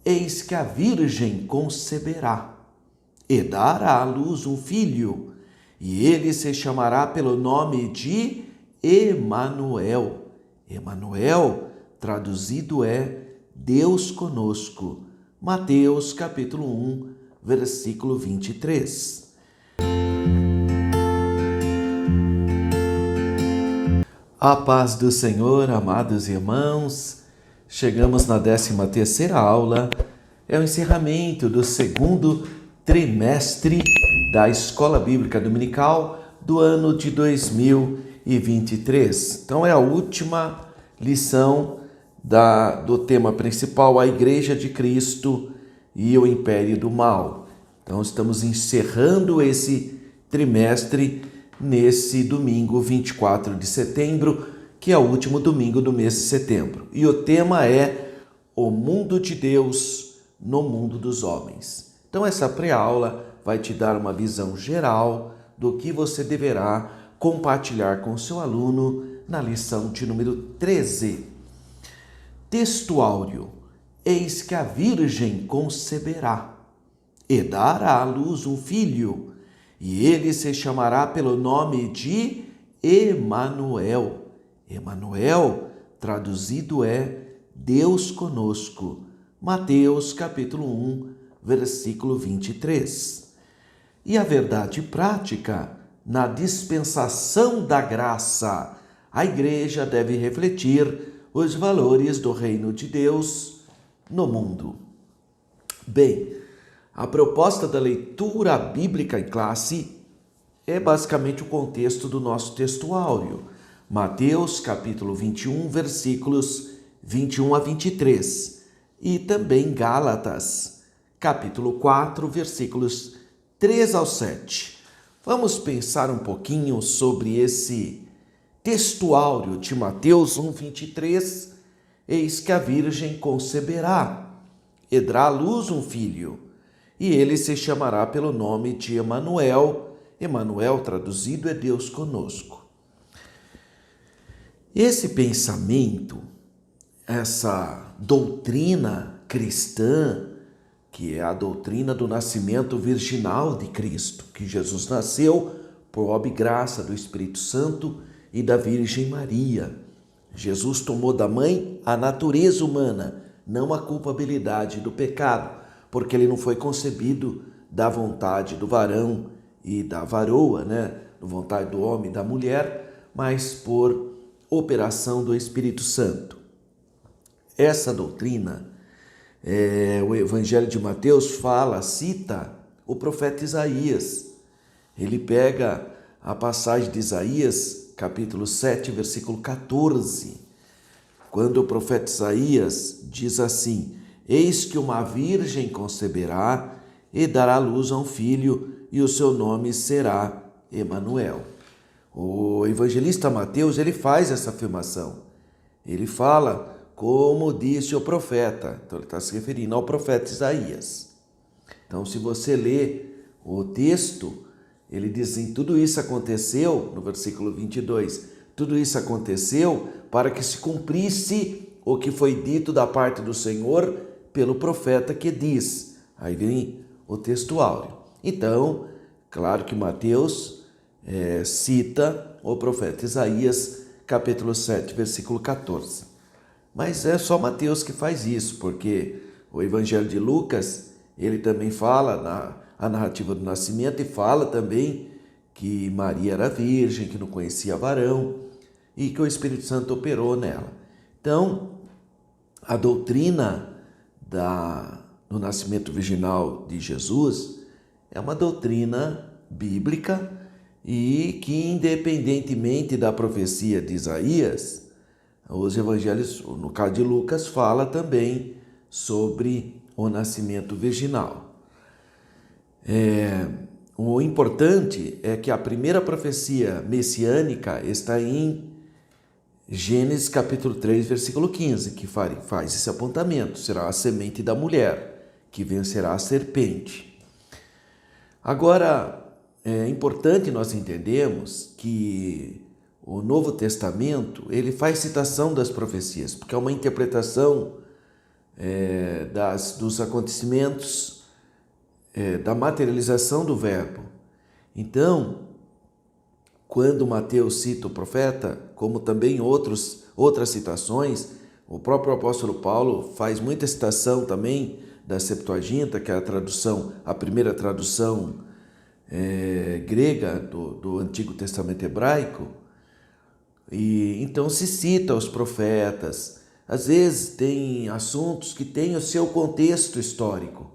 eis que a virgem conceberá e dará à luz um filho, e ele se chamará pelo nome de Emanuel. Emanuel, traduzido é Deus conosco. Mateus capítulo 1, versículo 23. A paz do Senhor, amados irmãos. Chegamos na 13ª aula. É o encerramento do segundo trimestre da Escola Bíblica Dominical do ano de 2023. Então é a última lição do tema principal, a Igreja de Cristo e o Império do Mal. Então estamos encerrando esse trimestre nesse domingo 24 de setembro, que é o último domingo do mês de setembro. E o tema é o mundo de Deus no mundo dos homens. Então essa pré-aula vai te dar uma visão geral do que você deverá compartilhar com seu aluno na lição de número 13. Texto áureo: eis que a virgem conceberá e dará à luz um filho, e ele se chamará pelo nome de Emanuel. Emanuel, traduzido é Deus conosco. Mateus capítulo 1, versículo 23. E a verdade prática, na dispensação da graça, a igreja deve refletir os valores do reino de Deus no mundo. Bem, a proposta da leitura bíblica em classe é basicamente o contexto do nosso texto áureo. Mateus capítulo 21, versículos 21 a 23. E também Gálatas capítulo 4, versículos 3 ao 7. Vamos pensar um pouquinho sobre esse texto áureo de Mateus 1, 23. Eis que a virgem conceberá e dará à luz um filho, e ele se chamará pelo nome de Emanuel. Emanuel, traduzido, é Deus conosco. Esse pensamento, essa doutrina cristã, que é a doutrina do nascimento virginal de Cristo, que Jesus nasceu por obra e graça do Espírito Santo e da Virgem Maria. Jesus tomou da mãe a natureza humana, não a culpabilidade do pecado, porque ele não foi concebido da vontade do varão e da varoa, da vontade do homem e da mulher, mas por operação do Espírito Santo. Essa doutrina, o Evangelho de Mateus cita o profeta Isaías. Ele pega a passagem de Isaías, capítulo 7, versículo 14, quando o profeta Isaías diz assim: eis que uma virgem conceberá e dará à luz a um filho, e o seu nome será Emanuel. O evangelista Mateus, ele faz essa afirmação. Ele fala como disse o profeta. Então ele está se referindo ao profeta Isaías. Então se você lê o texto, ele diz assim: tudo isso aconteceu, no versículo 22, tudo isso aconteceu para que se cumprisse o que foi dito da parte do Senhor pelo profeta que diz. Aí vem o texto áureo. Então, claro que Mateus cita o profeta Isaías, capítulo 7, versículo 14. Mas é só Mateus que faz isso, porque o Evangelho de Lucas, ele também fala a narrativa do nascimento e fala também que Maria era virgem, que não conhecia varão e que o Espírito Santo operou nela. Então, a doutrina do nascimento virginal de Jesus é uma doutrina bíblica e que, independentemente da profecia de Isaías, os evangelhos, no caso de Lucas, fala também sobre o nascimento virginal. O importante é que a primeira profecia messiânica está em Gênesis capítulo 3, versículo 15, que faz esse apontamento: será a semente da mulher que vencerá a serpente. Agora, é importante nós entendermos que o Novo Testamento, ele faz citação das profecias, porque é uma interpretação dos acontecimentos, da materialização do verbo. Então, quando Mateus cita o profeta, como também outras citações, o próprio apóstolo Paulo faz muita citação também da Septuaginta, que é a primeira tradução grega do Antigo Testamento hebraico. E então se cita os profetas. Às vezes tem assuntos que têm o seu contexto histórico,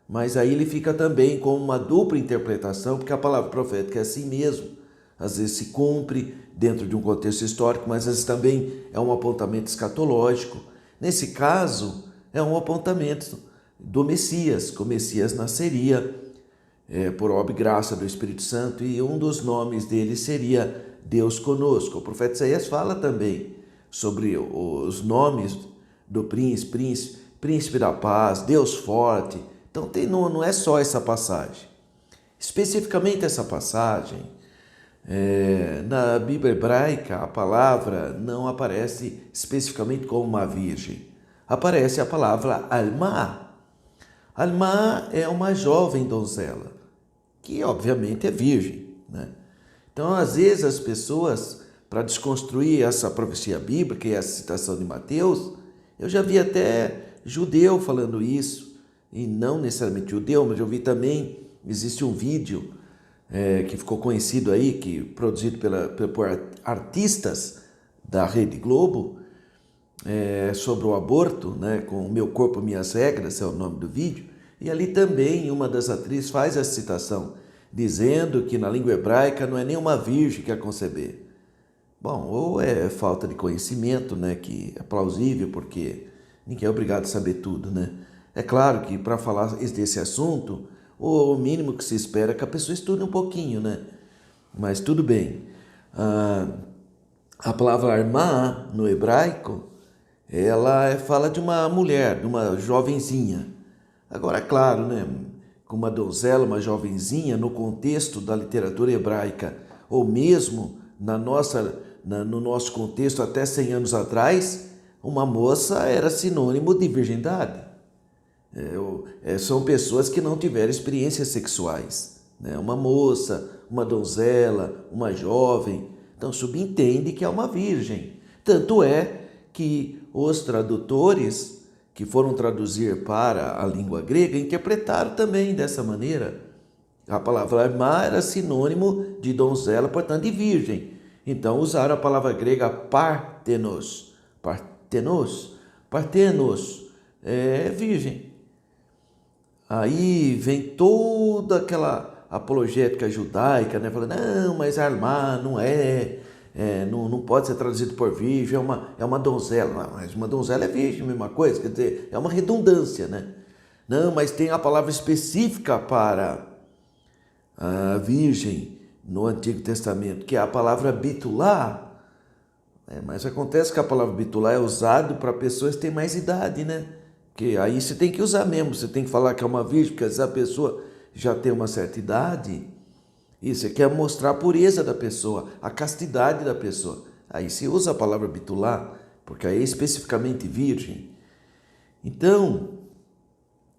mas aí ele fica também com uma dupla interpretação, porque a palavra profética é assim mesmo. Às vezes se cumpre dentro de um contexto histórico, mas às vezes também é um apontamento escatológico. Nesse caso, é um apontamento do Messias, que o Messias nasceria por obra e graça do Espírito Santo, e um dos nomes dele seria Deus conosco. O profeta Isaías fala também sobre os nomes do príncipe da paz, Deus forte. Então não é só essa passagem. Especificamente essa passagem, na Bíblia hebraica, a palavra não aparece especificamente como uma virgem. Aparece a palavra Alma. Alma é uma jovem donzela, que obviamente é virgem, né? Então, às vezes, as pessoas, para desconstruir essa profecia bíblica e essa citação de Mateus, eu já vi até judeu falando isso, e não necessariamente judeu, mas eu vi também, existe um vídeo que ficou conhecido aí, produzido por artistas da Rede Globo, sobre o aborto, né, com o Meu Corpo, Minhas Regras, é o nome do vídeo, e ali também uma das atrizes faz a citação, dizendo que na língua hebraica não é nenhuma virgem que a conceber. Bom, ou é falta de conhecimento, né, que é plausível, porque ninguém é obrigado a saber tudo, né? É claro que para falar desse assunto, o mínimo que se espera é que a pessoa estude um pouquinho, né? Mas tudo bem. A palavra armá, no hebraico, ela fala de uma mulher, de uma jovenzinha. Agora, é claro, né? Com uma donzela, uma jovenzinha, no contexto da literatura hebraica, ou mesmo no nosso contexto até 100 anos atrás, uma moça era sinônimo de virgindade. São pessoas que não tiveram experiências sexuais, né? Uma moça, uma donzela, uma jovem, então subentende que é uma virgem. Tanto é que os tradutores que foram traduzir para a língua grega interpretaram também dessa maneira. A palavra armá era sinônimo de donzela, portanto de virgem. Então usaram a palavra grega partenos. Partenos é virgem. Aí vem toda aquela apologética judaica, né? Falando, não, mas armá não não pode ser traduzido por virgem, é uma donzela. Mas uma donzela é virgem, a mesma coisa, quer dizer, é uma redundância, né? Não, mas tem a palavra específica para a virgem no Antigo Testamento, que é a palavra bitulá. Mas acontece que a palavra bitulá é usada para pessoas que têm mais idade, né? Porque aí você tem que usar mesmo, você tem que falar que é uma virgem, porque às vezes a pessoa já tem uma certa idade e você quer mostrar a pureza da pessoa, a castidade da pessoa. Aí se usa a palavra bitulá, porque aí é especificamente virgem. Então,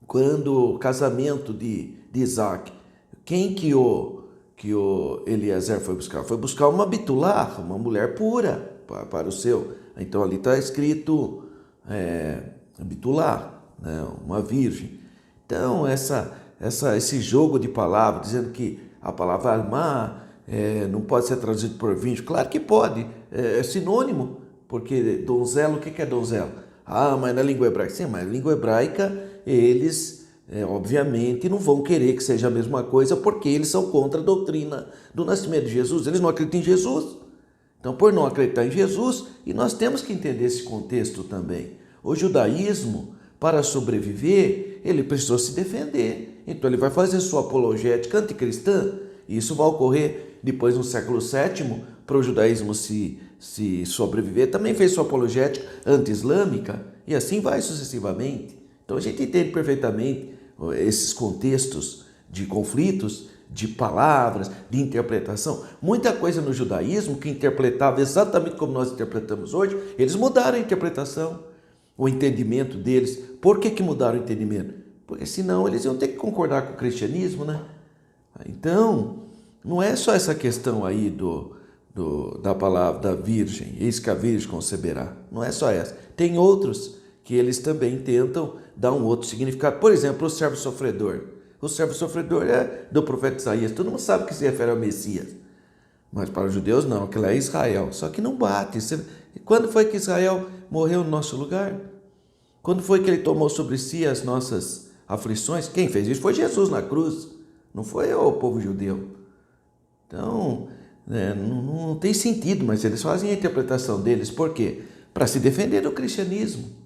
quando o casamento de Isaac, quem que o Eliezer foi buscar? Foi buscar uma bitulá, uma mulher pura para o seu. Então ali está escrito bitulá, né? Uma virgem. Então esse jogo de palavras, dizendo que a palavra alma não pode ser traduzido por virgem, claro que pode, é sinônimo, porque donzela, o que é donzela? Mas na língua hebraica, sim, mas na língua hebraica eles obviamente não vão querer que seja a mesma coisa, porque eles são contra a doutrina do nascimento de Jesus, eles não acreditam em Jesus. Então, por não acreditar em Jesus, e nós temos que entender esse contexto também. O judaísmo, para sobreviver, ele precisou se defender. Então, ele vai fazer sua apologética anticristã, e isso vai ocorrer depois no século VII, para o judaísmo se sobreviver. Também fez sua apologética anti-islâmica, e assim vai sucessivamente. Então, a gente entende perfeitamente esses contextos de conflitos, de palavras, de interpretação. Muita coisa no judaísmo que interpretava exatamente como nós interpretamos hoje, eles mudaram a interpretação. o entendimento deles. Por que mudaram o entendimento? Porque senão eles iam ter que concordar com o cristianismo, né? Então, não é só essa questão aí da palavra da virgem, eis que a virgem conceberá. Não é só essa. Tem outros que eles também tentam dar um outro significado. Por exemplo, o servo sofredor. O servo sofredor é do profeta Isaías. Todo mundo sabe que se refere ao Messias. Mas para os judeus não, aquilo é Israel. Só que não bate. Quando foi que Israel morreu no nosso lugar? Quando foi que ele tomou sobre si as nossas aflições? Quem fez isso foi Jesus na cruz. Não foi o povo judeu. Então, não tem sentido, mas eles fazem a interpretação deles. Por quê? Para se defender do cristianismo.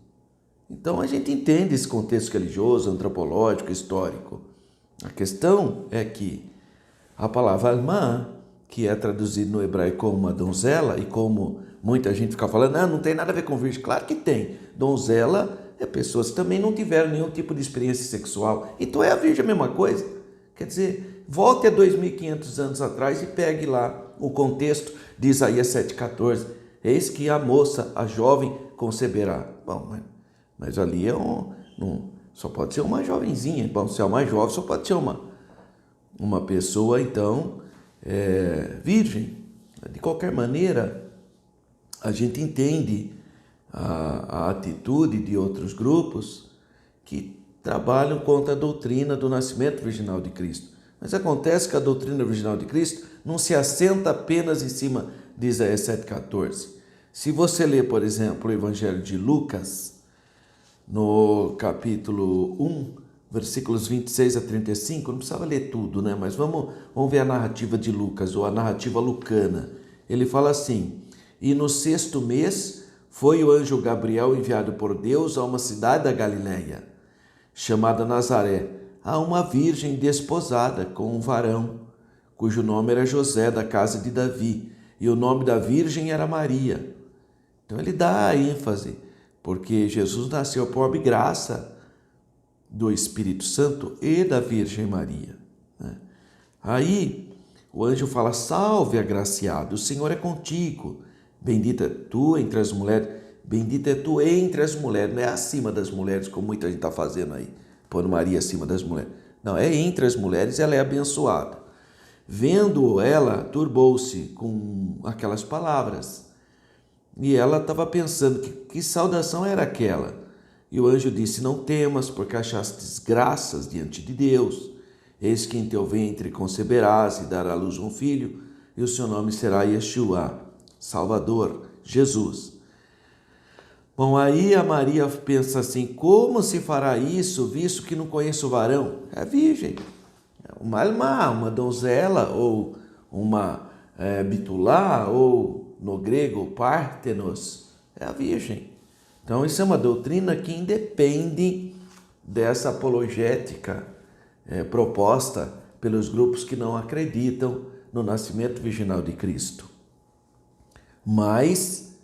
Então a gente entende esse contexto religioso, antropológico, histórico. A questão é que a palavra alma, que é traduzida no hebraico como uma donzela, e como muita gente fica falando, não tem nada a ver com virgem. Claro que tem. Donzela é pessoas que também não tiveram nenhum tipo de experiência sexual. Então é a virgem a mesma coisa. Quer dizer, volte a 2.500 anos atrás e pegue lá o contexto de Isaías 7,14. Eis que a moça, a jovem, conceberá. Bom, mas ali só pode ser uma jovenzinha. Bom, se é uma jovem, só pode ser uma pessoa, então, virgem. De qualquer maneira, a gente entende a atitude de outros grupos que trabalham contra a doutrina do nascimento virginal de Cristo. Mas acontece que a doutrina virginal de Cristo não se assenta apenas em cima de Isaías 7,14. Se você ler, por exemplo, o Evangelho de Lucas, no capítulo 1, versículos 26 a 35, não precisava ler tudo, né? Mas vamos ver a narrativa de Lucas, ou a narrativa lucana. Ele fala assim: e no 6º mês foi o anjo Gabriel enviado por Deus a uma cidade da Galileia, chamada Nazaré, a uma virgem desposada com um varão, cujo nome era José, da casa de Davi, e o nome da virgem era Maria. Então ele dá a ênfase, porque Jesus nasceu por graça do Espírito Santo e da Virgem Maria. Aí o anjo fala: salve, agraciado, o Senhor é contigo, bendita tu entre as mulheres, bendita é tu entre as mulheres, não é acima das mulheres, como muita gente está fazendo aí, pondo Maria acima das mulheres. Não, é entre as mulheres, ela é abençoada. Vendo ela, turbou-se com aquelas palavras. E ela estava pensando que saudação era aquela. E o anjo disse: não temas, porque achastes graças diante de Deus. Eis que em teu ventre conceberás e dará à luz um filho, e o seu nome será Yeshua, Salvador, Jesus. Bom, aí a Maria pensa assim: como se fará isso, visto que não conheço o varão? É virgem. Uma alma, uma donzela, ou uma bitulá, ou no grego, pártenos, é a virgem. Então, isso é uma doutrina que independe dessa apologética proposta pelos grupos que não acreditam no nascimento virginal de Cristo. Mas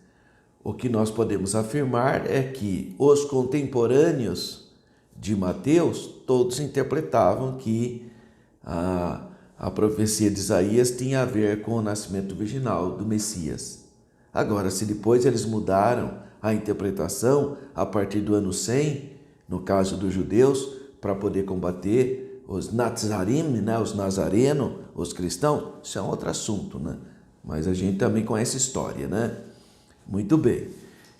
o que nós podemos afirmar é que os contemporâneos de Mateus, todos interpretavam que a profecia de Isaías tinha a ver com o nascimento virginal do Messias. Agora, se depois eles mudaram a interpretação a partir do ano 100, no caso dos judeus, para poder combater os Nazarim, né, os nazarenos, os cristãos, isso é um outro assunto, né? Mas a gente também conhece história, né? Muito bem.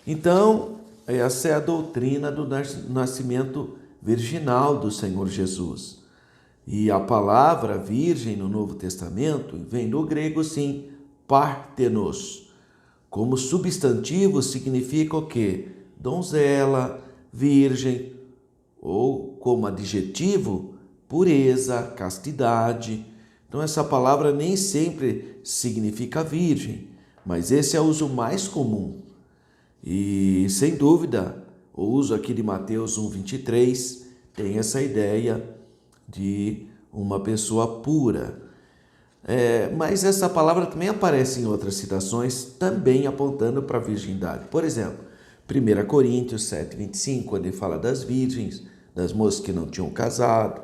Então, essa é a doutrina do nascimento virginal do Senhor Jesus. E a palavra virgem no Novo Testamento vem do grego, sim, pártenos. Como substantivo significa o quê? Donzela, virgem, ou como adjetivo, pureza, castidade. Então essa palavra nem sempre significa virgem, mas esse é o uso mais comum. E sem dúvida, o uso aqui de Mateus 1,23 tem essa ideia de uma pessoa pura. Mas essa palavra também aparece em outras citações, também apontando para a virgindade. Por exemplo, 1 Coríntios 7,25, quando ele fala das virgens, das moças que não tinham casado.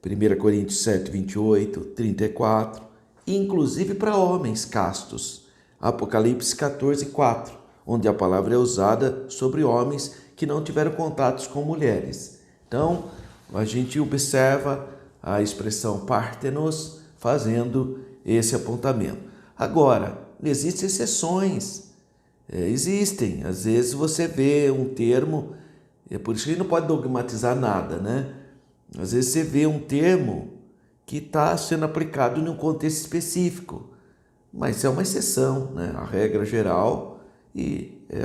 1 Coríntios 7,28, 34, inclusive para homens castos. Apocalipse 14,4, onde a palavra é usada sobre homens que não tiveram contatos com mulheres. Então, a gente observa a expressão Párthenos fazendo esse apontamento. Agora, existem exceções. Existem. Às vezes você vê um termo, é por isso que a gente não pode dogmatizar nada, né? Às vezes você vê um termo que está sendo aplicado em um contexto específico, mas é uma exceção, né? A regra geral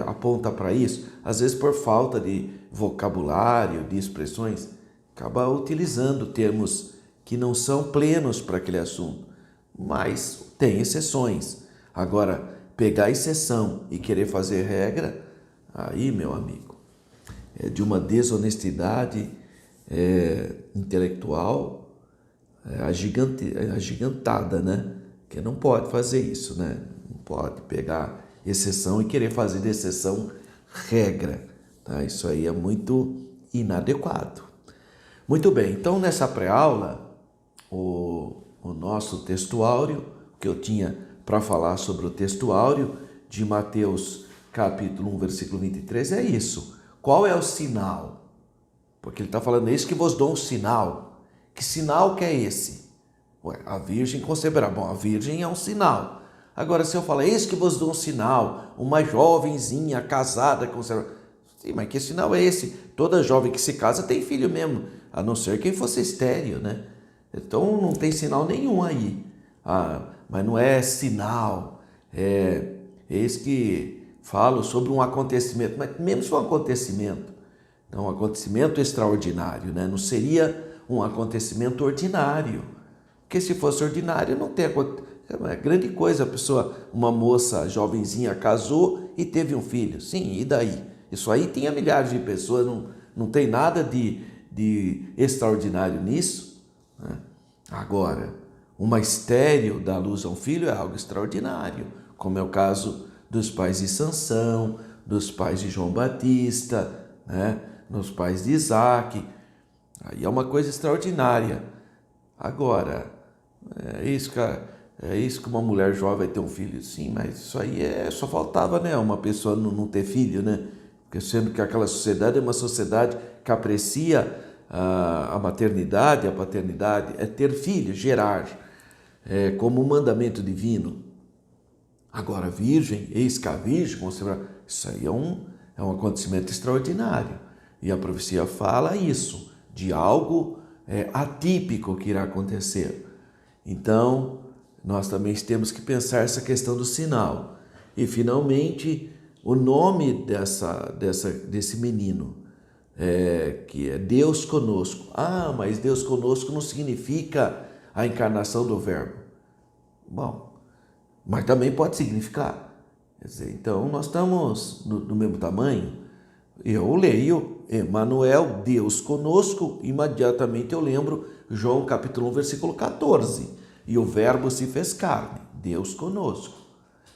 aponta para isso. Às vezes por falta de vocabulário, de expressões, acaba utilizando termos que não são plenos para aquele assunto, mas tem exceções. Agora, pegar exceção e querer fazer regra, aí, meu amigo, é de uma desonestidade intelectual agigantada, né? Que não pode fazer isso, né? Não pode pegar exceção e querer fazer de exceção regra, tá? Isso aí é muito inadequado. Muito bem, então nessa pré-aula, o nosso textuário, que eu tinha para falar sobre o textuário de Mateus capítulo 1, versículo 23, é isso. Qual é o sinal? Porque ele está falando, eis que vos dou um sinal. Que sinal que é esse? Ué, a virgem conceberá. Bom, a virgem é um sinal. Agora, se eu falar, eis que vos dou um sinal, uma jovenzinha casada conceberá. Sim, mas que sinal é esse? Toda jovem que se casa tem filho mesmo, a não ser quem fosse estéril, né? Então não tem sinal nenhum aí. Mas não é sinal. Eis que falo sobre um acontecimento, mas mesmo se for um acontecimento, então um acontecimento extraordinário, né? Não seria um acontecimento ordinário. Porque se fosse ordinário, não tem é grande coisa a pessoa, uma moça jovenzinha casou e teve um filho. Sim, e daí? Isso aí tinha milhares de pessoas, não tem nada de extraordinário nisso, né? Agora, uma estéril dar luz a um filho é algo extraordinário, como é o caso dos pais de Sansão, dos pais de João Batista, né? Dos pais de Isaac. Aí é uma coisa extraordinária. Agora, é isso que uma mulher jovem vai ter um filho. Sim, mas isso aí só faltava, né? Uma pessoa não ter filho, né? Porque sendo que aquela sociedade é uma sociedade que aprecia a maternidade, a paternidade, é ter filho, gerar, como um mandamento divino. Agora, virgem, eis que a virgem, isso aí é um acontecimento extraordinário. E a profecia fala isso, de algo atípico que irá acontecer. Então, nós também temos que pensar essa questão do sinal. E, finalmente, o nome desse menino, que é Deus conosco. Mas Deus conosco não significa a encarnação do Verbo. Bom, mas também pode significar. Quer dizer, então, nós estamos no mesmo tamanho. Eu leio Emanuel, Deus conosco, imediatamente eu lembro João capítulo 1, versículo 14. E o Verbo se fez carne, Deus conosco.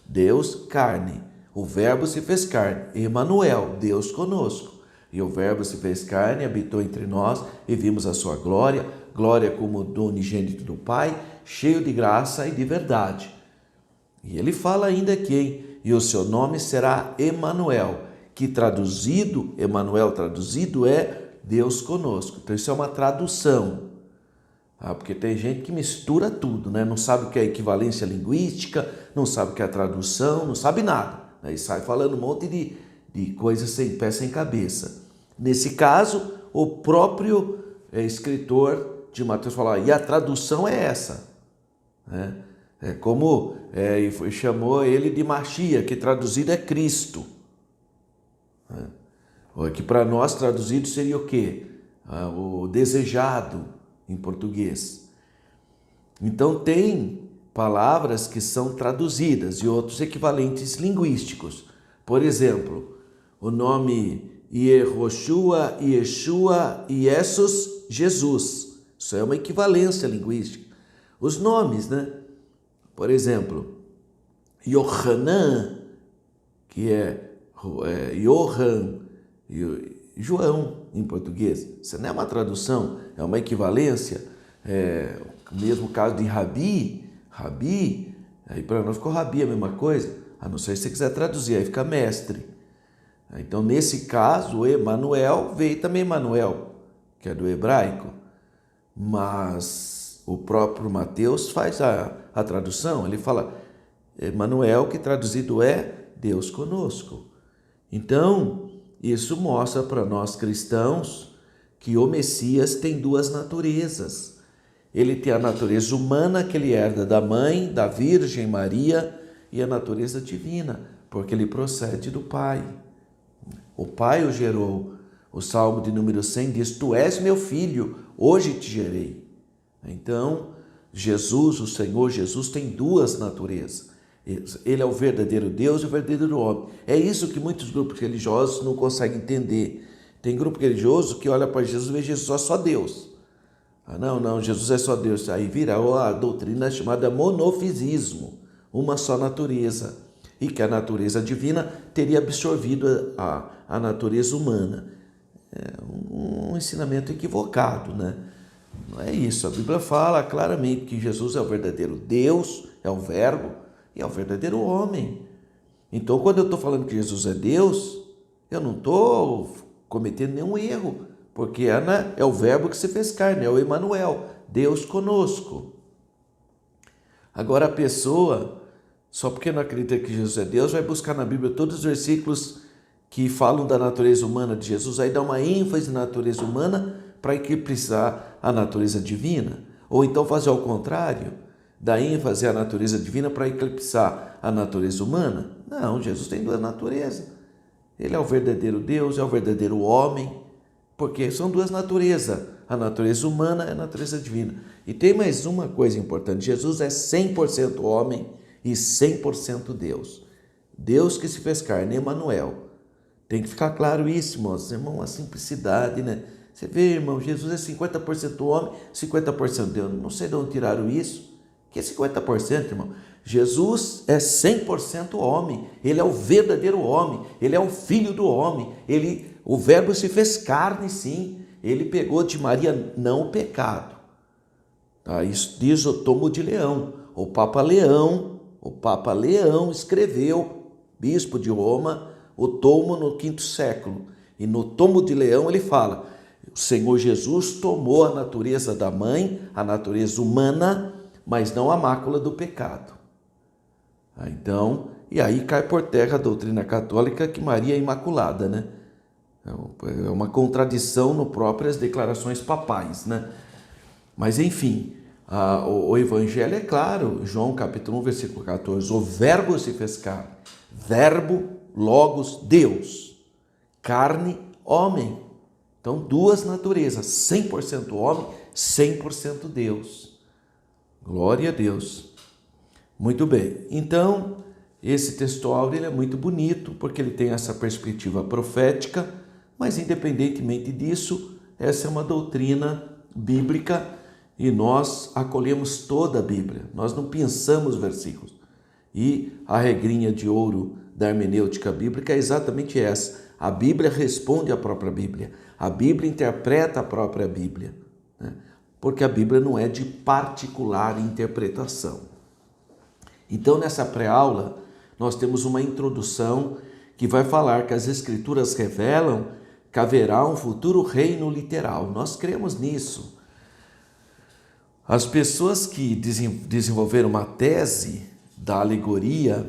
Deus, carne. O Verbo se fez carne, Emanuel, Deus conosco. E o Verbo se fez carne, habitou entre nós e vimos a sua glória, glória como do unigênito do Pai, cheio de graça e de verdade. E ele fala ainda aqui, e o seu nome será Emanuel, que Emanuel traduzido é Deus conosco. Então isso é uma tradução. Porque tem gente que mistura tudo, né? Não sabe o que é equivalência linguística, não sabe o que é tradução, não sabe nada. Aí sai falando um monte de coisas sem pé, sem cabeça. Nesse caso, o próprio escritor de Mateus fala, e a tradução é essa. Né? Como chamou ele de Machia, que traduzido é Cristo. Que para nós traduzido seria o quê? O desejado em português. Então tem palavras que são traduzidas e outros equivalentes linguísticos. Por exemplo, o nome Yehoshua, Yeshua, Iesus, Jesus. Isso é uma equivalência linguística. Os nomes, né? Por exemplo, Yohanan, que é Johan, João em português. Isso não é uma tradução, é uma equivalência. O mesmo caso de Rabi, aí para nós ficou Rabi a mesma coisa, a não ser se você quiser traduzir, aí fica mestre. Então, nesse caso, o Emanuel veio também Emanuel, que é do hebraico, mas o próprio Mateus faz a tradução, ele fala Emanuel, que traduzido é Deus conosco. Então, isso mostra para nós cristãos que o Messias tem duas naturezas. Ele tem a natureza humana, que ele herda da mãe, da Virgem Maria, e a natureza divina, porque ele procede do Pai. O Pai o gerou. O Salmo de número 100 diz: Tu és meu filho, hoje te gerei. Então, Jesus, o Senhor Jesus, tem duas naturezas. Ele é o verdadeiro Deus e o verdadeiro homem. É isso que muitos grupos religiosos não conseguem entender. Tem grupo religioso que olha para Jesus e vê Jesus só Deus. Não, Jesus é só Deus. Aí vira a doutrina chamada monofisismo, uma só natureza. E que a natureza divina teria absorvido a natureza humana. É um ensinamento equivocado, né? Não é isso. A Bíblia fala claramente que Jesus é o verdadeiro Deus, é o Verbo, e é o verdadeiro homem. Então, quando eu estou falando que Jesus é Deus, eu não estou cometendo nenhum erro, porque é o Verbo que se fez carne, é o Emanuel, Deus conosco. Agora, a pessoa, só porque não acredita que Jesus é Deus, vai buscar na Bíblia todos os versículos que falam da natureza humana de Jesus, aí dá uma ênfase na natureza humana para eclipsar a natureza divina. Ou então fazer ao contrário, dar ênfase à natureza divina para eclipsar a natureza humana. Não, Jesus tem duas naturezas. Ele é o verdadeiro Deus, é o verdadeiro homem, porque são duas naturezas, a natureza humana e a natureza divina. E tem mais uma coisa importante, Jesus é 100% homem e 100% Deus. Deus que se fez carne, Emanuel. Tem que ficar claro isso, irmão, a simplicidade, né? Você vê, irmão, Jesus é 50% homem, 50% Deus. Não sei de onde tiraram isso. Que é 50%, irmão? Jesus é 100% homem. Ele é o verdadeiro homem. Ele é o filho do homem. O Verbo se fez carne, sim. Ele pegou de Maria não o pecado. Tá? Isso diz o Tomo de Leão. O Papa Leão escreveu, bispo de Roma, o tomo no quinto século. E no Tomo de Leão ele fala: o Senhor Jesus tomou a natureza da mãe, a natureza humana, mas não a mácula do pecado. Então, e aí cai por terra a doutrina católica que Maria é imaculada, né? É uma contradição no próprias declarações papais, né? Mas enfim, o evangelho é claro, João capítulo 1, versículo 14, o Verbo se fez carne, Verbo, Logos, Deus, carne, homem. Então, duas naturezas, 100% homem, 100% Deus. Glória a Deus. Muito bem. Então, esse texto áureo ele é muito bonito, porque ele tem essa perspectiva profética, mas independentemente disso, essa é uma doutrina bíblica e nós acolhemos toda a Bíblia. Nós não pensamos versículos. E a regrinha de ouro da hermenêutica bíblica é exatamente essa. A Bíblia responde à própria Bíblia. A Bíblia interpreta a própria Bíblia, né? Porque a Bíblia não é de particular interpretação. Então, nessa pré-aula, nós temos uma introdução que vai falar que as Escrituras revelam que haverá um futuro reino literal. Nós cremos nisso. As pessoas que desenvolveram uma tese da alegoria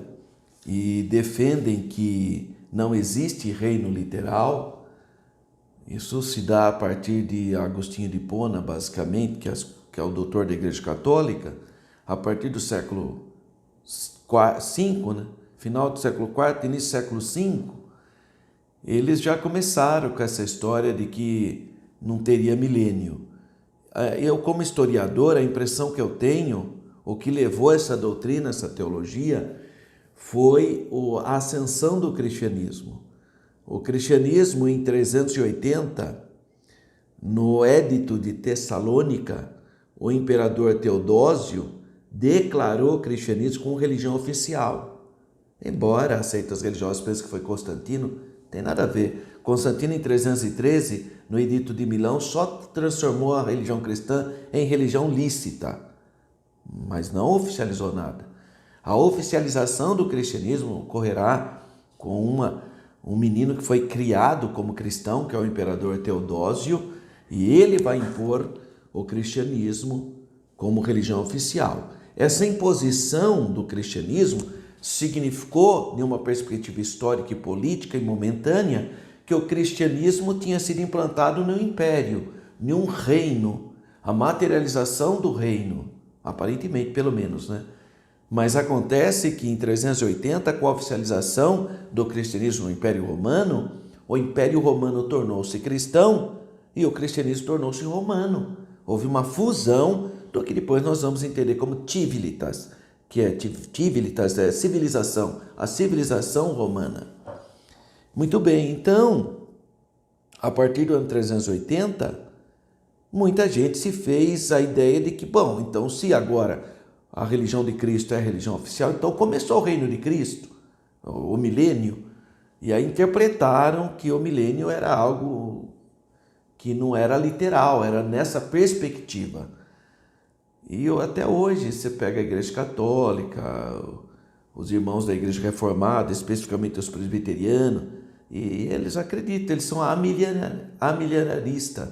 e defendem que não existe reino literal, isso se dá a partir de Agostinho de Hipona, basicamente, que é o doutor da Igreja Católica, a partir do século V, né? Final do século IV, início do século V, eles já começaram com essa história de que não teria milênio. Eu, como historiador, a impressão que eu tenho, o que levou essa doutrina, essa teologia, foi a ascensão do cristianismo. O cristianismo, em 380, no Édito de Tessalônica, o imperador Teodósio declarou o cristianismo como religião oficial. Embora as seitas religiosas pensem que foi Constantino, tem nada a ver. Constantino, em 313, no Edito de Milão, só transformou a religião cristã em religião lícita, mas não oficializou nada. A oficialização do cristianismo ocorrerá com um menino que foi criado como cristão, que é o imperador Teodósio, e ele vai impor o cristianismo como religião oficial. Essa imposição do cristianismo significou, de uma perspectiva histórica e política e momentânea, que o cristianismo tinha sido implantado no império, em um reino, a materialização do reino, aparentemente pelo menos, né? Mas acontece que em 380, com a oficialização do cristianismo no Império Romano, o Império Romano tornou-se cristão e o cristianismo tornou-se romano. Houve uma fusão do que depois nós vamos entender como civilitas, que é civilitas, é civilização, a civilização romana. Muito bem, então, a partir do ano 380, muita gente se fez a ideia de que, bom, então se agora a religião de Cristo é a religião oficial, então começou o reino de Cristo, o milênio, e aí interpretaram que o milênio era algo que não era literal, era nessa perspectiva. E até hoje você pega a Igreja Católica, os irmãos da Igreja Reformada, especificamente os presbiterianos, e eles acreditam, eles são amilenaristas.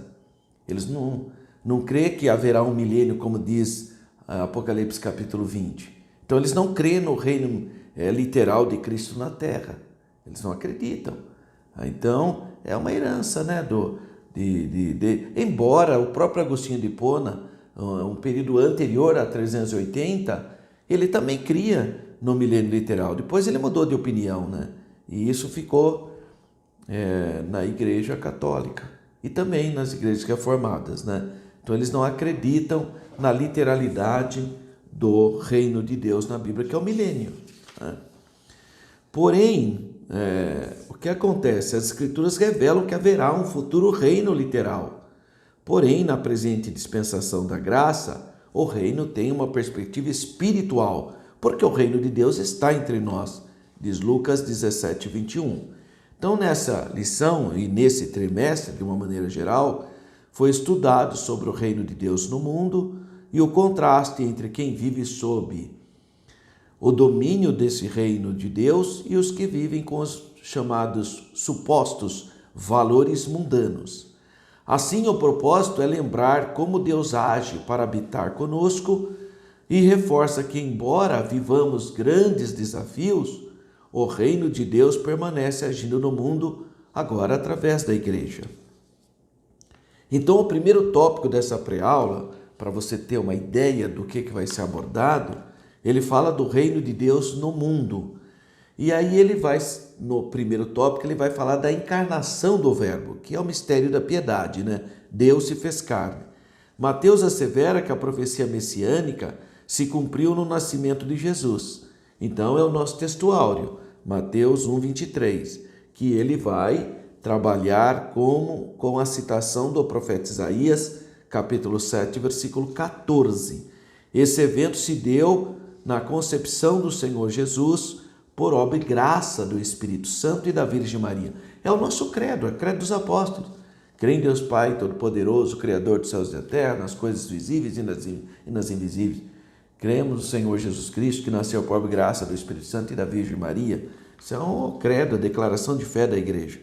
Eles não creem que haverá um milênio, como diz Apocalipse capítulo 20. Então eles não creem no reino literal de Cristo na terra. Eles não acreditam. Então é uma herança, né, embora o próprio Agostinho de Hipona, um período anterior a 380, ele também cria no milênio literal. Depois ele mudou de opinião, né? E isso ficou na Igreja Católica e também nas igrejas reformadas, né? Então eles não acreditam na literalidade do reino de Deus na Bíblia, que é o milênio, né? Porém, o que acontece? As Escrituras revelam que haverá um futuro reino literal. Porém, na presente dispensação da graça, o reino tem uma perspectiva espiritual, porque o reino de Deus está entre nós, diz Lucas 17, 21. Então, nessa lição e nesse trimestre, de uma maneira geral, foi estudado sobre o reino de Deus no mundo e o contraste entre quem vive sob o domínio desse reino de Deus e os que vivem com os chamados supostos valores mundanos. Assim, o propósito é lembrar como Deus age para habitar conosco e reforça que, embora vivamos grandes desafios, o reino de Deus permanece agindo no mundo agora através da igreja. Então, o primeiro tópico dessa pré-aula, para você ter uma ideia do que vai ser abordado, ele fala do reino de Deus no mundo. E aí ele vai, no primeiro tópico, ele vai falar da encarnação do Verbo, que é o mistério da piedade, né? Deus se fez carne. Mateus assevera que a profecia messiânica se cumpriu no nascimento de Jesus. Então é o nosso texto áureo, Mateus 1, 23, que ele vai trabalhar com a citação do profeta Isaías, capítulo 7, versículo 14. Esse evento se deu na concepção do Senhor Jesus por obra e graça do Espírito Santo e da Virgem Maria. É o nosso credo, é o credo dos apóstolos. Crê em Deus Pai Todo-Poderoso, Criador dos céus e da terra, nas coisas visíveis e nas invisíveis. Cremos no Senhor Jesus Cristo, que nasceu por obra e graça do Espírito Santo e da Virgem Maria. Isso é um credo, a declaração de fé da igreja.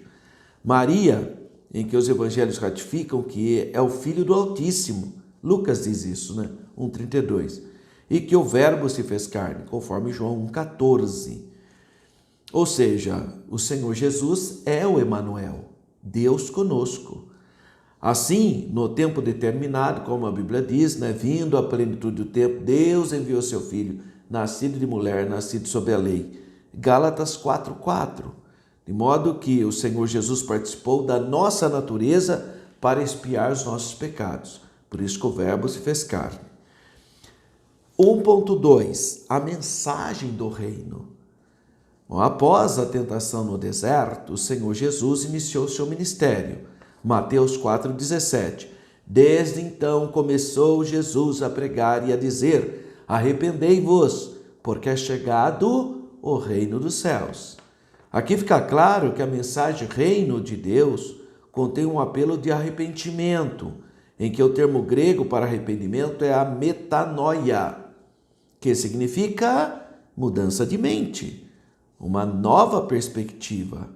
Maria, em que os evangelhos ratificam que é o Filho do Altíssimo. Lucas diz isso, né? 1,32. E que o Verbo se fez carne, conforme João 1,14. Ou seja, o Senhor Jesus é o Emanuel, Deus conosco. Assim, no tempo determinado, como a Bíblia diz, né, vindo à plenitude do tempo, Deus enviou seu Filho, nascido de mulher, nascido sob a lei. Gálatas 4,4. De modo que o Senhor Jesus participou da nossa natureza para expiar os nossos pecados. Por isso que o Verbo se fez carne. 1.2. A mensagem do reino. Bom, após a tentação no deserto, o Senhor Jesus iniciou seu ministério. Mateus 4,17. Desde então começou Jesus a pregar e a dizer: arrependei-vos, porque é chegado o reino dos céus. Aqui fica claro que a mensagem reino de Deus contém um apelo de arrependimento, em que o termo grego para arrependimento é a metanoia, que significa mudança de mente, uma nova perspectiva.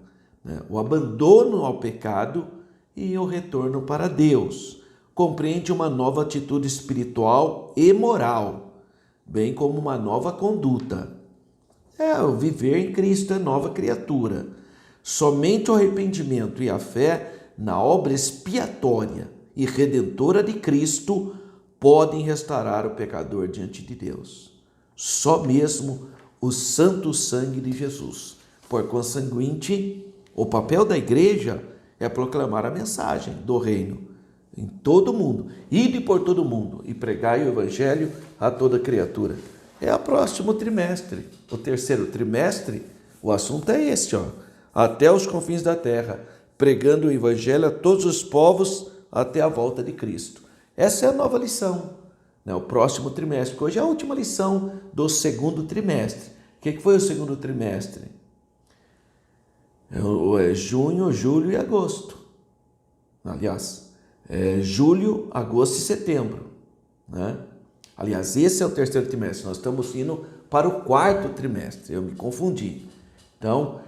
né? O abandono ao pecado e o retorno para Deus. Compreende uma nova atitude espiritual e moral, bem como uma nova conduta. O viver em Cristo é nova criatura. Somente o arrependimento e a fé na obra expiatória e redentora de Cristo podem restaurar o pecador diante de Deus. Só mesmo o santo sangue de Jesus. Por conseguinte, o papel da igreja é proclamar a mensagem do reino em todo o mundo. Ide por todo o mundo e pregai o evangelho a toda criatura. É o próximo trimestre. O terceiro trimestre, o assunto é este, até os confins da terra, pregando o evangelho a todos os povos até a volta de Cristo. Essa é a nova lição, né? O próximo trimestre, que hoje é a última lição do segundo trimestre. O que foi o segundo trimestre? É junho, julho e agosto. Aliás, julho, agosto e setembro, né? Aliás, esse é o terceiro trimestre. Nós estamos indo para o quarto trimestre. Eu me confundi. Então,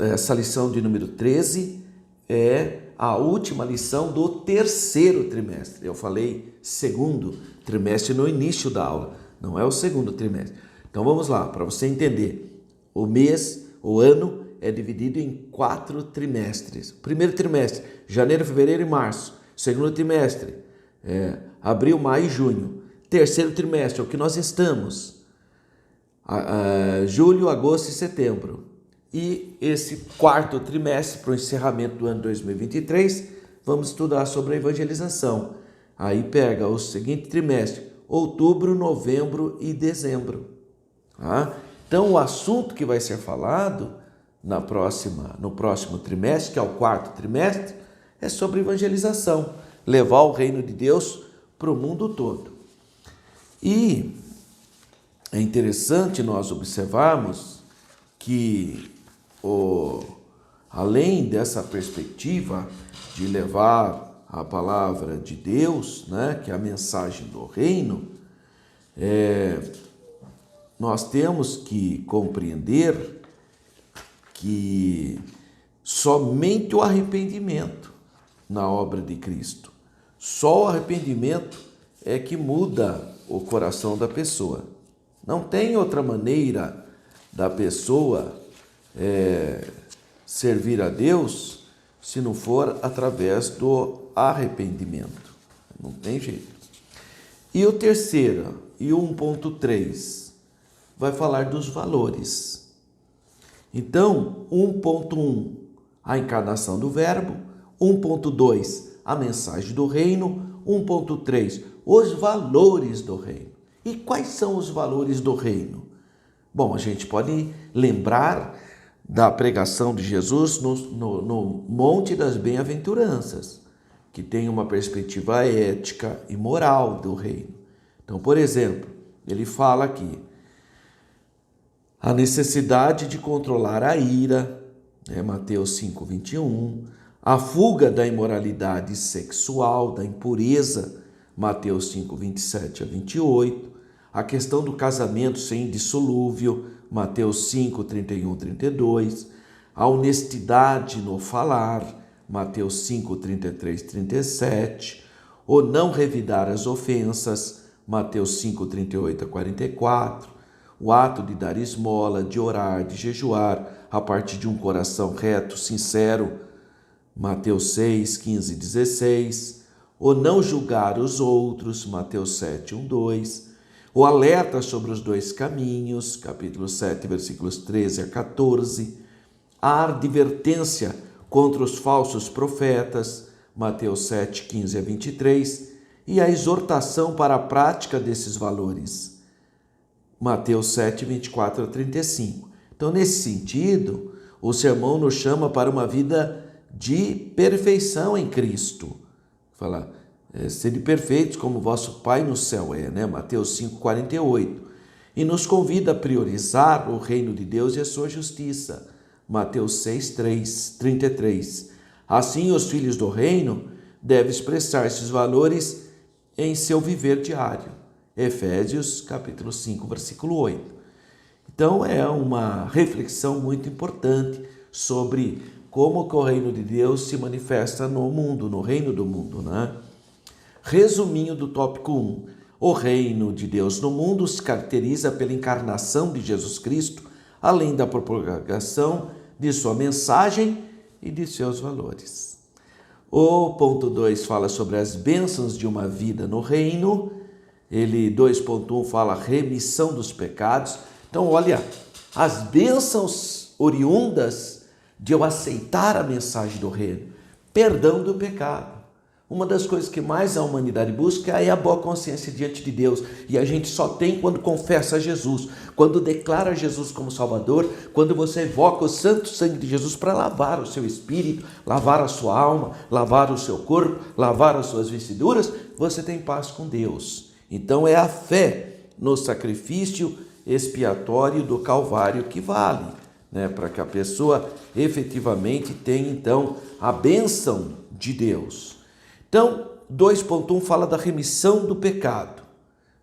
essa lição de número 13 é a última lição do terceiro trimestre. Eu falei segundo trimestre no início da aula. Não é o segundo trimestre. Então, vamos lá, para você entender. O ano é dividido em 4 trimestres. Primeiro trimestre, janeiro, fevereiro e março. Segundo trimestre, abril, maio e junho. Terceiro trimestre, é o que nós estamos. Julho, agosto e setembro. E esse quarto trimestre, para o encerramento do ano 2023, vamos estudar sobre a evangelização. Aí pega o seguinte trimestre, outubro, novembro e dezembro. Tá? Então, o assunto que vai ser falado no próximo trimestre, que é o quarto trimestre, é sobre evangelização, levar o reino de Deus para o mundo todo. E é interessante nós observarmos que, além dessa perspectiva de levar a palavra de Deus, né, que é a mensagem do reino, nós temos que compreender que somente o arrependimento na obra de Cristo, só o arrependimento é que muda o coração da pessoa. Não tem outra maneira da pessoa servir a Deus se não for através do arrependimento. Não tem jeito. E o terceiro, e o 1.3, vai falar dos valores. Então, 1.1, a encarnação do verbo. 1.2, a mensagem do reino. 1.3, os valores do reino. E quais são os valores do reino? Bom, a gente pode lembrar da pregação de Jesus no Monte das Bem-aventuranças, que tem uma perspectiva ética e moral do reino. Então, por exemplo, ele fala aqui a necessidade de controlar a ira, Mateus 5:21, a fuga da imoralidade sexual, da impureza, Mateus 5:27-28, a questão do casamento sem indissolúvel, Mateus 5:31-32, a honestidade no falar, Mateus 5:33-37, o não revidar as ofensas, Mateus 5:38-44, o ato de dar esmola, de orar, de jejuar, a partir de um coração reto, sincero, Mateus 6:15-16, o não julgar os outros, Mateus 7:1-2, o alerta sobre os 2 caminhos, capítulo 7, versículos 13-14, a advertência contra os falsos profetas, Mateus 7:15-23, e a exortação para a prática desses valores, Mateus 7:24-35. Então, nesse sentido, o sermão nos chama para uma vida de perfeição em Cristo. Fala, sede perfeitos como vosso Pai no céu é, Mateus 5:48. E nos convida a priorizar o reino de Deus e a sua justiça, Mateus 6:33. Assim, os filhos do reino devem expressar esses valores em seu viver diário, Efésios capítulo 5, versículo 8. Então, é uma reflexão muito importante sobre como que o reino de Deus se manifesta no mundo, no reino do mundo, né? Resuminho do tópico 1. O reino de Deus no mundo se caracteriza pela encarnação de Jesus Cristo, além da propagação de sua mensagem e de seus valores. O ponto 2 fala sobre as bênçãos de uma vida no reino. Ele, 2.1, fala remissão dos pecados. Então, olha, as bênçãos oriundas de eu aceitar a mensagem do reino. Perdão do pecado. Uma das coisas que mais a humanidade busca é a boa consciência diante de Deus. E a gente só tem quando confessa Jesus, quando declara Jesus como Salvador, quando você evoca o santo sangue de Jesus para lavar o seu espírito, lavar a sua alma, lavar o seu corpo, lavar as suas vestiduras, você tem paz com Deus. Então é a fé no sacrifício expiatório do Calvário que vale, né? Para que a pessoa efetivamente tenha então a bênção de Deus. Então, 2.1 fala da remissão do pecado.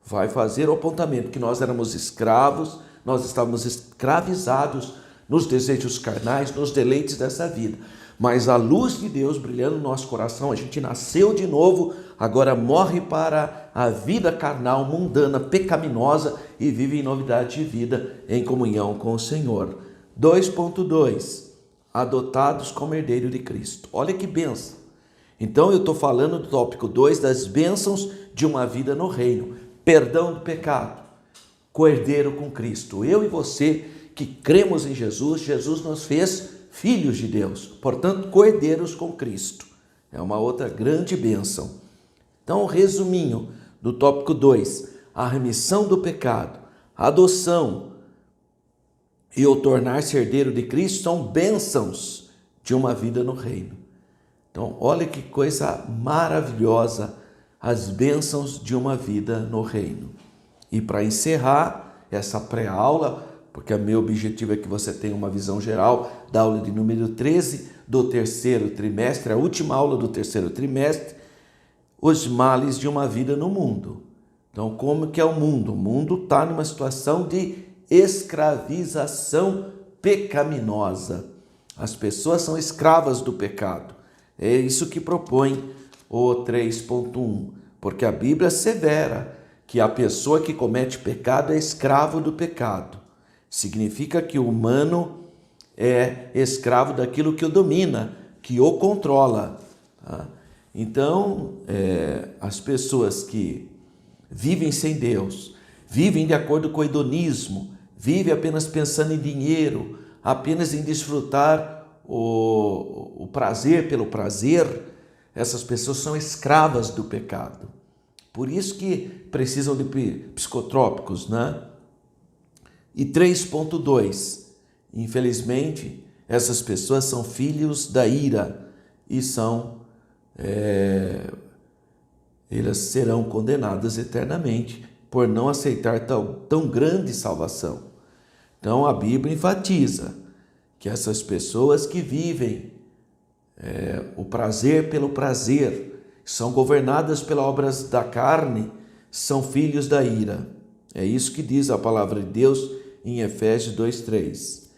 Vai fazer o apontamento que nós éramos escravos, nós estávamos escravizados nos desejos carnais, nos deleites dessa vida. Mas a luz de Deus brilhando no nosso coração, a gente nasceu de novo, agora morre para a vida carnal, mundana, pecaminosa e vive em novidade de vida, em comunhão com o Senhor. 2.2, adotados como herdeiro de Cristo. Olha que bênção. Então eu estou falando do tópico 2 das bênçãos de uma vida no reino. Perdão do pecado, co-herdeiro com Cristo. Eu e você que cremos em Jesus, Jesus nos fez filhos de Deus, portanto co-herdeiros com Cristo. É uma outra grande bênção. Então, resuminho do tópico 2, a remissão do pecado, a adoção e o tornar-se herdeiro de Cristo são bênçãos de uma vida no reino. Então, olha que coisa maravilhosa, as bênçãos de uma vida no reino. E para encerrar essa pré-aula, porque o meu objetivo é que você tenha uma visão geral da aula de número 13 do terceiro trimestre, a última aula do terceiro trimestre, os males de uma vida no mundo. Então, como que é o mundo? O mundo está numa situação de escravização pecaminosa. As pessoas são escravas do pecado. É isso que propõe o 3.1, porque a Bíblia assevera que a pessoa que comete pecado é escravo do pecado. Significa que o humano é escravo daquilo que o domina, que o controla. Tá? Então, as pessoas que vivem sem Deus, vivem de acordo com o hedonismo, vivem apenas pensando em dinheiro, apenas em desfrutar o prazer pelo prazer, essas pessoas são escravas do pecado. Por isso que precisam de psicotrópicos, né? E 3.2, infelizmente, essas pessoas são filhos da ira e elas serão condenadas eternamente por não aceitar tão grande salvação. Então a Bíblia enfatiza que essas pessoas que vivem o prazer pelo prazer, são governadas pelas obras da carne, são filhos da ira. É isso que diz a palavra de Deus em Efésios 2:3.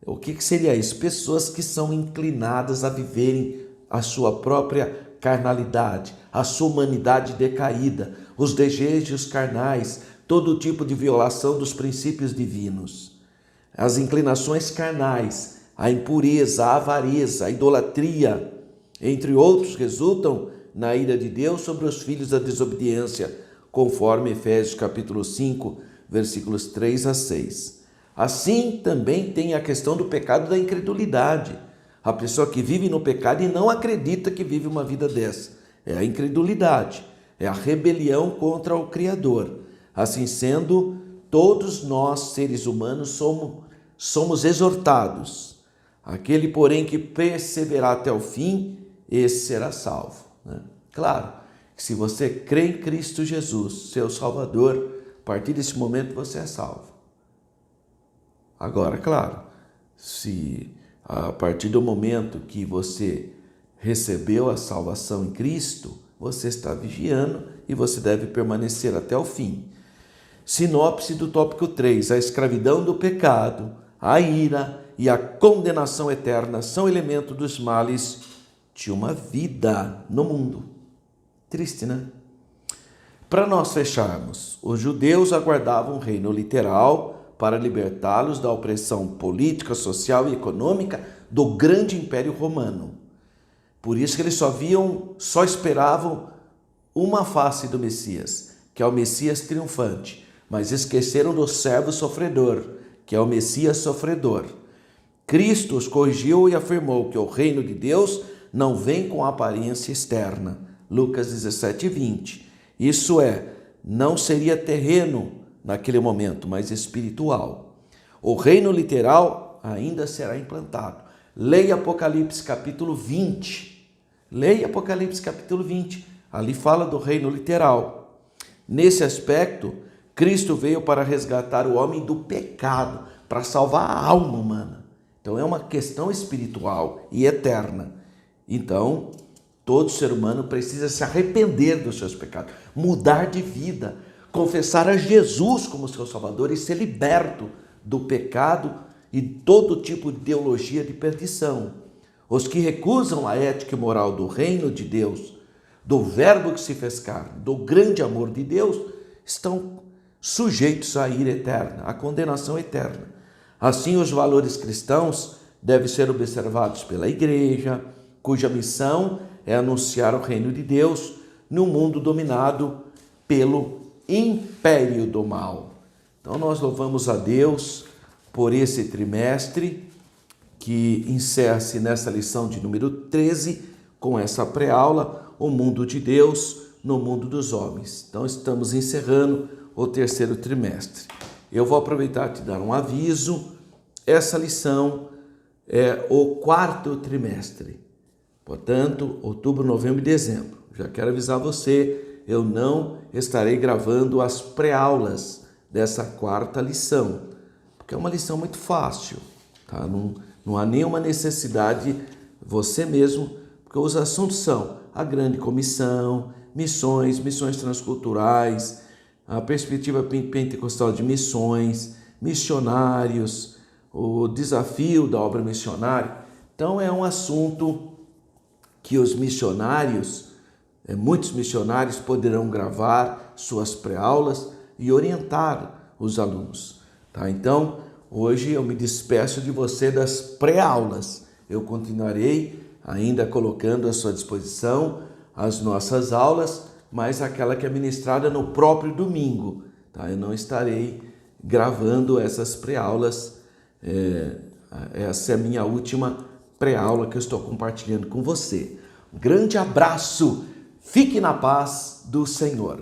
O que seria isso? Pessoas que são inclinadas a viverem a sua própria carnalidade, a sua humanidade decaída, os desejos carnais, todo tipo de violação dos princípios divinos. As inclinações carnais, a impureza, a avareza, a idolatria, entre outros, resultam na ira de Deus sobre os filhos da desobediência, conforme Efésios capítulo 5, versículos 3 a 6. Assim também tem a questão do pecado da incredulidade. A pessoa que vive no pecado e não acredita que vive uma vida dessa. É a incredulidade, é a rebelião contra o Criador. Assim sendo, todos nós, seres humanos, somos exortados. Aquele, porém, que perseverar até o fim, esse será salvo. Né? Claro, se você crê em Cristo Jesus, seu Salvador, a partir desse momento você é salvo. Agora, claro, se a partir do momento que você recebeu a salvação em Cristo, você está vigiando e você deve permanecer até o fim. Sinopse do tópico 3, a escravidão do pecado, a ira e a condenação eterna são elementos dos males de uma vida no mundo. Triste, né? Para nós fecharmos, os judeus aguardavam um reino literal para libertá-los da opressão política, social e econômica do grande Império Romano. Por isso que eles só esperavam uma face do Messias, que é o Messias triunfante, mas esqueceram do servo sofredor, que é o Messias sofredor. Cristo os corrigiu e afirmou que o reino de Deus não vem com aparência externa. Lucas 17:20. Isso é, não seria terreno naquele momento, mas espiritual. O reino literal ainda será implantado. Leia Apocalipse capítulo 20. Leia Apocalipse capítulo 20. Ali fala do reino literal. Nesse aspecto, Cristo veio para resgatar o homem do pecado, para salvar a alma humana. Então é uma questão espiritual e eterna. Então, todo ser humano precisa se arrepender dos seus pecados, mudar de vida, confessar a Jesus como seu Salvador e ser liberto do pecado e todo tipo de ideologia de perdição. Os que recusam a ética e moral do reino de Deus, do verbo que se fez carne, do grande amor de Deus, estão sujeitos à ira eterna, à condenação eterna. Assim, os valores cristãos devem ser observados pela igreja, cuja missão é anunciar o reino de Deus no mundo dominado pelo império do mal. Então nós louvamos a Deus por esse trimestre que encerra-se nessa lição de número 13 com essa pré-aula, o mundo de Deus no mundo dos homens. Então estamos encerrando o terceiro trimestre. Eu vou aproveitar e te dar um aviso. Essa lição é o quarto trimestre. Portanto, outubro, novembro e dezembro. Já quero avisar você, eu não estarei gravando as pré-aulas dessa quarta lição, porque é uma lição muito fácil, tá? Não há nenhuma necessidade, você mesmo, porque os assuntos são a grande comissão, missões transculturais, a perspectiva pentecostal de missões, missionários, o desafio da obra missionária. Então é um assunto que os missionários, muitos missionários poderão gravar suas pré-aulas e orientar os alunos. Tá? Então, hoje eu me despeço de você das pré-aulas. Eu continuarei ainda colocando à sua disposição as nossas aulas, mas aquela que é ministrada no próprio domingo. Tá? Eu não estarei gravando essas pré-aulas. Essa é a minha última pré-aula que eu estou compartilhando com você. Um grande abraço, fique na paz do Senhor.